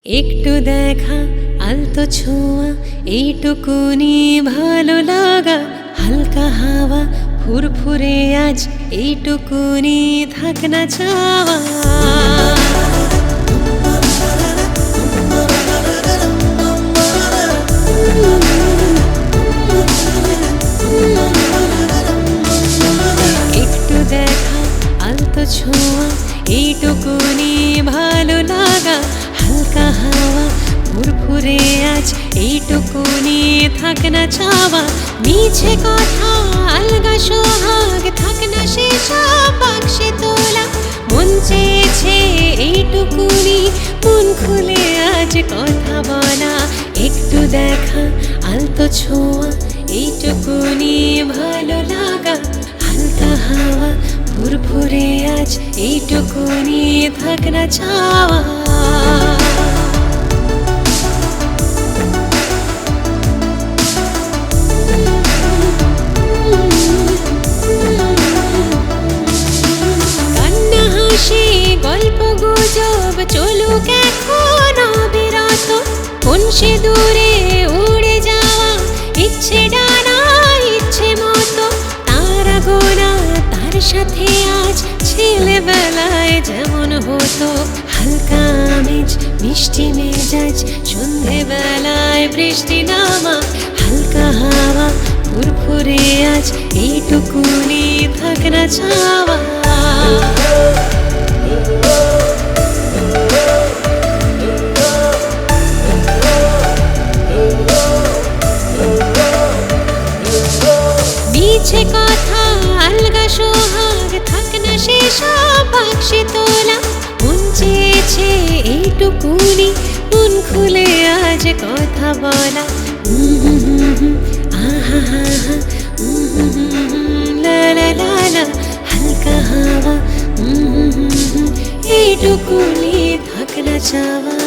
একটু দেখা আলতো ছোঁয়া এইটুকুনি ভালো লাগা, হালকা হাওয়া ফুরফুরে আজ এইটুকুনি থাক না চাওয়া। একটু দেখা আলতো ছোঁয়া এইটুকুনি ভালো লাগা, হালকা হাওয়া ফুরফুরে আজ এইটুকুনি থাক না চাওয়া। মিছে কথা আলগা সোহাগ থাক না সেসব বাক্সে তোলা, মন চেয়েছে এইটুকুনি মন খুলে আজ কথা বলা। একটু দেখা আলতো ছোঁয়া এইটুকুনি ভালো লাগা, হালকা হাওয়া ফুরফুরে আজ এইটুকুনি থাক না চাওয়া। কান্না হাসি গল্প গুজব চলুক এখন অবিরত, কোন সে দূরে উড়ে যাওয়া ইচ্ছে ডানা ইচ্ছে মতো। তারা গোনা তার সাথে আজ ছেলেবেলায় যেমন হতো, হালকা আমেজ মিষ্টি মেজাজ সন্ধেবেলায় বৃষ্টি নামা, হালকা হাওয়া ফুরফুরে আজ এইটুকুনি থাক না চাওয়া। মিছে কথা আলগা সোহাগ থাক না সেসব বাক্সে তোলা, মন চেয়েছে এইটুকুনি মন খুলে আজ কথা বলা। আহা হা হা লা লা লা লা, হালকা হাওয়া এইটুকুনি থাক না চাওয়া।